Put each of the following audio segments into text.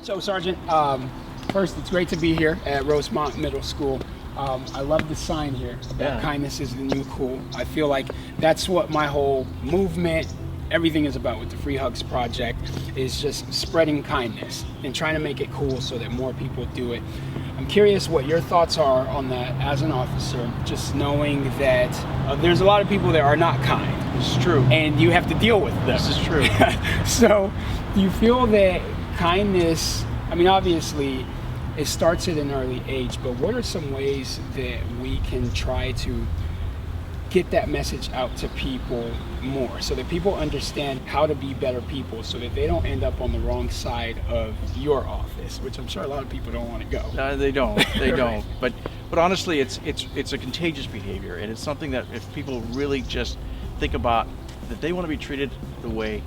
So, Sergeant, first, it's great to be here at Rosemont Middle School. I love the sign here about kindness is the new cool. I feel like that's what my whole movement, everything is about with the Free Hugs Project, is just spreading kindness and trying to make it cool so that more people do it. I'm curious what your thoughts are on that as an officer, just knowing that there's a lot of people that are not kind. This is true. And you have to deal with them. This is true. So, do you feel that kindness, I mean, obviously, it starts at an early age, but what are some ways that we can try to get that message out to people more so that people understand how to be better people so that they don't end up on the wrong side of your office, which I'm sure a lot of people don't want to go. They don't. They don't. Right. But honestly, it's a contagious behavior, and it's something that if people really just think about that they want to be treated the way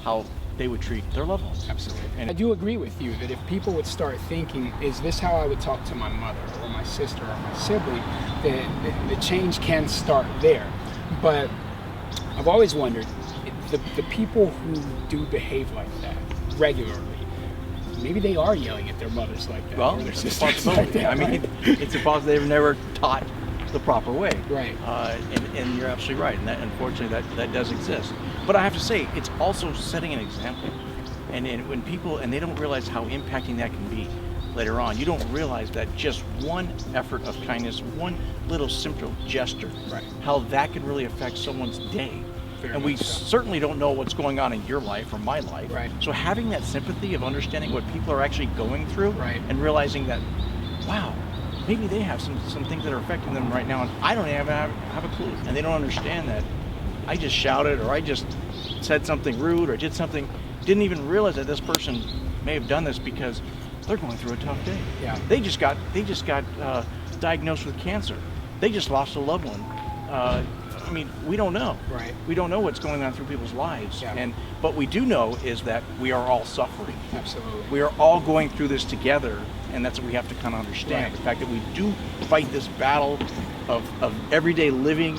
how they would treat their loved ones. Absolutely. And I do agree with you that if people would start thinking, is this how I would talk to my mother or my sister or my sibling, then the change can start there. But I've always wondered, the people who do behave like that regularly, maybe they are yelling at their mothers like that. Well, or their it's a sisters like possibility. that, I mean, right? it's a possibility they've never taught the proper way. Right. And you're absolutely right. And that, unfortunately, that does exist. But I have to say, it's also setting an example. And when people, and they don't realize how impacting that can be later on. You don't realize that just one effort of kindness, one little simple gesture, Right. how that can really affect someone's day. Very And we much so. certainly don't know what's going on in your life or my life. Right. So having that sympathy of understanding what people are actually going through, Right. and realizing that, wow, maybe they have some things that are affecting them right now, and I don't even have a clue. And they don't understand that I just shouted, or I just said something rude, or did something, didn't even realize that this person may have done this because they're going through a tough day. Yeah. They just got diagnosed with cancer. They just lost a loved one. I mean, we don't know. Right. We don't know what's going on through people's lives. Yeah. But we do know is that we are all suffering. Absolutely. We are all going through this together, and that's what we have to kind of understand. Right. The fact that we do fight this battle of everyday living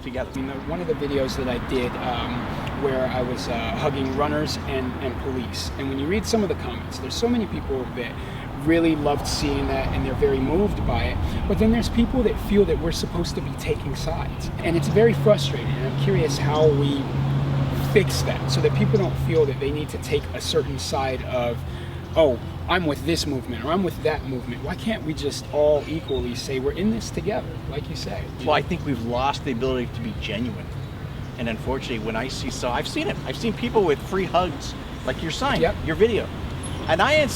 together. You know, one of the videos that I did where I was hugging runners and police, and when you read some of the comments, there's so many people that really loved seeing that and they're very moved by it, but then there's people that feel that we're supposed to be taking sides, and it's very frustrating, and I'm curious how we fix that so that people don't feel that they need to take a certain side of, oh, I'm with this movement or I'm with that movement. Why can't we just all equally say we're in this together, like you say? Well, I think we've lost the ability to be genuine. And unfortunately, when I see, so I've seen it. I've seen people with free hugs, like your sign, Yep. your video. And I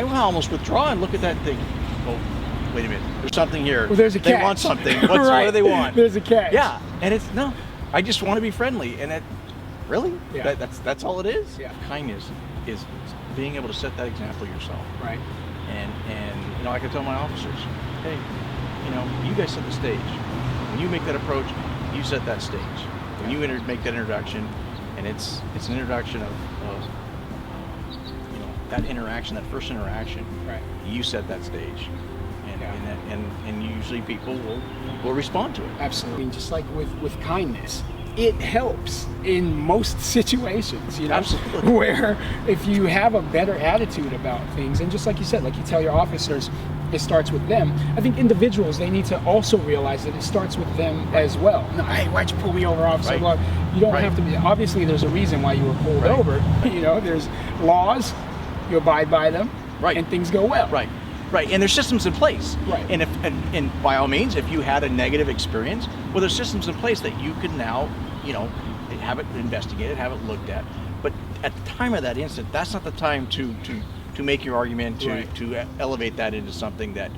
almost withdraw and look at that thing. Oh, wait a minute. There's something here. Well, there's a They catch. want something. What Right. do they want? There's a catch. Yeah. And it's, no, I just want to be friendly. And really? Yeah. That's all it is? Yeah. Kindness is being able to set that example yourself. Right. And you know, I can tell my officers, hey, you know, you guys set the stage. When you make that approach, you set that stage. When you make that introduction, and it's an introduction of you know, that interaction, that first interaction. Right. You set that stage, and Yeah. and usually people will respond to it. Absolutely. And just like with kindness, it helps in most situations, you know, Absolutely. where if you have a better attitude about things, and just like you said, like you tell your officers, it starts with them. I think individuals, they need to also realize that it starts with them as well. No, hey, why'd you pull me over, officer? Right. Well, you don't Right. have to be, obviously there's a reason why you were pulled Right. over. You know, there's laws, you abide by them, Right. and things go well. Right, right, and there's systems in place. Right. And and by all means, if you had a negative experience, well, there's systems in place that you can now, you know, have it investigated, have it looked at. But at the time of that incident, that's not the time to make your argument, Right. to elevate that into something that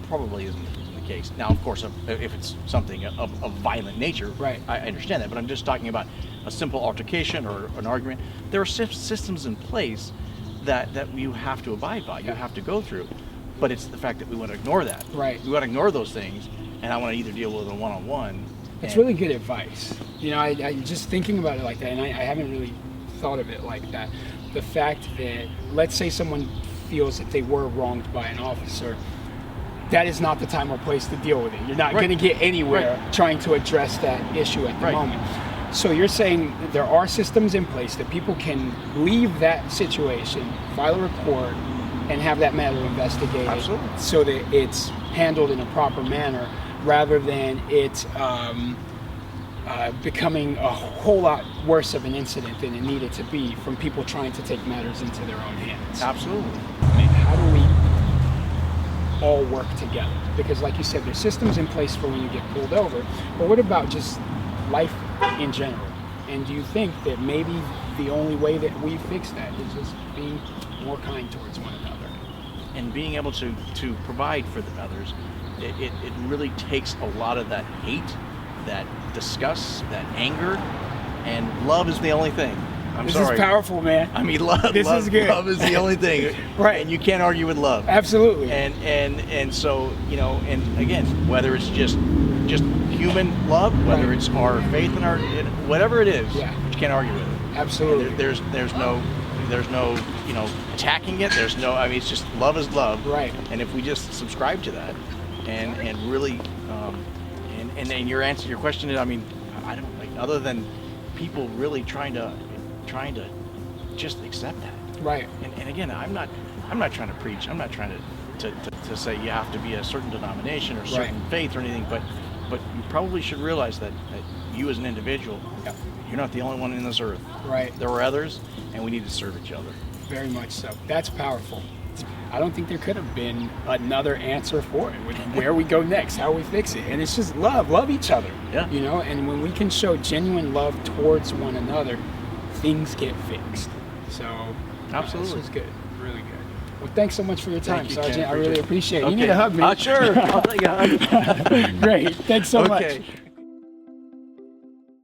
probably isn't the case. Now, of course, if it's something of violent nature, Right. I understand that. But I'm just talking about a simple altercation or an argument. There are systems in place that you have to abide by, you Yeah. have to go through. But it's the fact that we want to ignore that. Right. We want to ignore those things, and I want to either deal with it one-on-one. It's really good advice. You know, I just thinking about it like that, and I haven't really thought of it like that. The fact that, let's say someone feels that they were wronged by an officer, that is not the time or place to deal with it. You're not Right. going to get anywhere Right. trying to address that issue at the Right. moment. So you're saying there are systems in place that people can leave that situation, file a report, and have that matter investigated, Absolutely. so that it's handled in a proper manner, rather than it becoming a whole lot worse of an incident than it needed to be from people trying to take matters into their own hands. Absolutely. I mean, how do we all work together? Because like you said, there's systems in place for when you get pulled over, but what about just life in general? And do you think that maybe the only way that we fix that is just being more kind towards one another? And being able to provide for the others, it really takes a lot of that hate, that disgust, that anger, and love is the only thing. I'm This sorry. is powerful, man. I mean, love. This is good. Love is the only thing, Right. And you can't argue with love. Absolutely. And so, you know, and again, whether it's just human love, whether Right. it's our faith in our, whatever it is, Yeah. you can't argue with it. Absolutely. There's no you know, attacking it. There's no. I mean, it's just love is love. Right. And if we just subscribe to that, and really, and your answer, your question is, I mean, I don't like, other than people really trying to just accept that. Right. And again, I'm not trying to preach. I'm not trying to say you have to be a certain denomination or certain faith or anything. But you probably should realize that you as an individual, Yep. you're not the only one in this earth. Right. There are others, and we need to serve each other. Very much so. That's powerful. I don't think there could have been another answer for it. With where we go next, how we fix it, and it's just love each other. Yeah. You know, and when we can show genuine love towards one another, things get fixed. So Absolutely. this is good. Really good. Well, thanks so much for your time, Thank you, Ken. Sergeant. I really appreciate it. You Okay. need a hug, man. Sure. I'll take a hug. Great. Thanks so much. Okay.